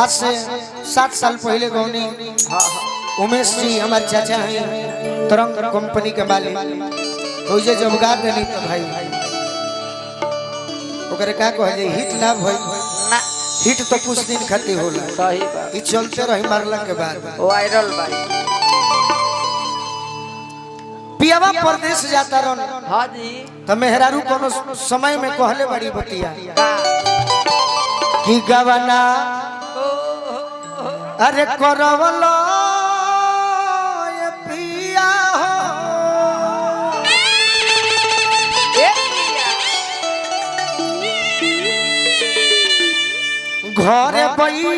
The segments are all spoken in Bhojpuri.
आज से 7 साल पहले गौनी उमेश जी हमारे चाचा हैं तरंग कंपनी के मालिक तो जब गा देनी तो भाई ओकरे का कहले हिट ना भई ना हिट तो कुछ दिन खाती होला सही बात ई चलते रही मारला के बाद वायरल भाई। पियावा परदेश जाता रहन हाँ जी तो मेहरारू कोनो समय में कहले बड़ी बतिया का कि गवना अरे करवलो ये पिया हो घरे बैठवलो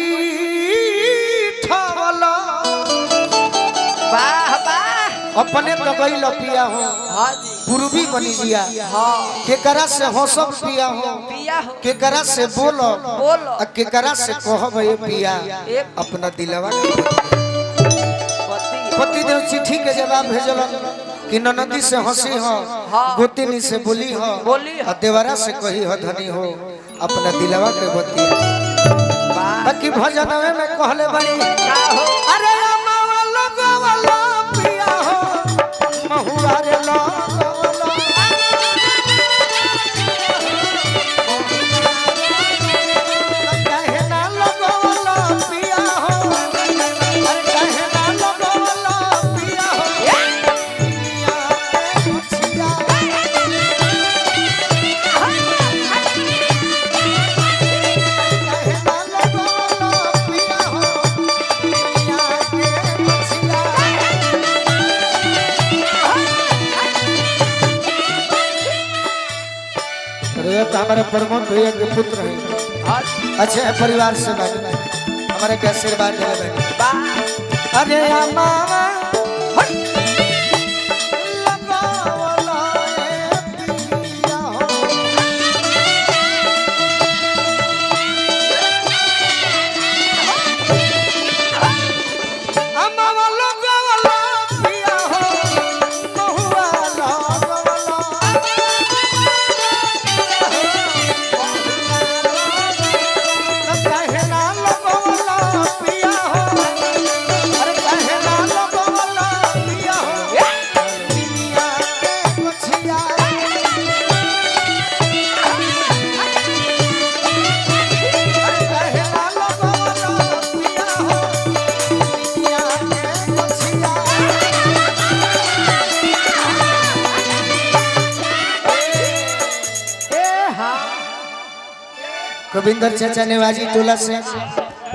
वाह वाह अपने तो गई पिया हो हाँ जी पूर्वी बनी जिया हाँ केकरा से हंसब पिया हो पिया हो केकरा से बोलो बोलो आ केकरा से कहब ये पिया अपना दिलवा के पति देव चिट्ठी के जवाब भेजलन कि ननदी से हंसी हो गोतिनी से बोली हो आ देवरा से कही हो धनी हो अपना दिलवा के बतिया बाकी भजनवे में कहले बड़ी अरे अमावा लगवाला पिया हो महुआ रे लगवाला कहे ना लगवाला पिया हो अरे कहे ना लगवाला पिया हो पिया के मछिया कहे ना लगवाला पिया हो पिया के मछिया अरे तो हमारे प्रमोद भैया के पुत्र हैं अच्छे परिवार से बात हमारे के आशीर्वाद दे रहे अरे अमावा लगावला ए पिया हो अमावा लगावला पिया हो महुआ लगावला कहे ना लगवाला पिया हो अरे कहे ना लगवाला पिया हो पिया के मछिया अरे कहे ना लगवाला पिया हो पिया के मछिया गोविंदर चाचा नेवाजी टोला से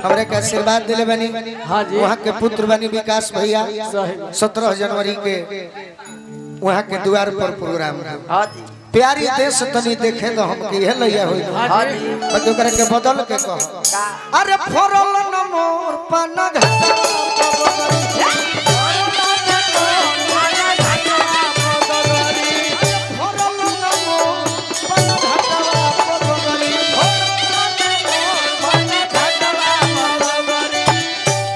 हमरे के आशीर्वाद दिले बनी हाँ जी वहाँ के पुत्र बनी विकास भैया 17 जनवरी के वहाँ के द्वार पर प्रोग्राम हाँ जी प्यारी देश तनी देखे तो हम की है लइया होई हाँ जी बाकी ओकरा के बदल के कह अरे फरल न मोर पन घटा फरल न मोर पन घटा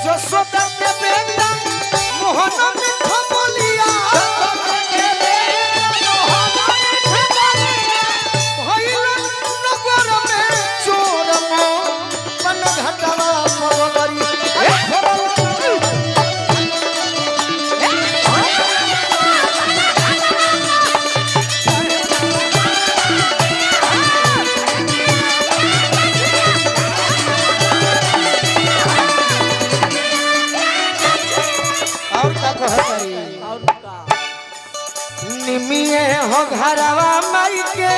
जसोदा के बेटा मोहन मिठा बोलिया भइलन नगर में चोर मो पन घटवा मगरी और का कहतरी निमिए हो घरवा माई के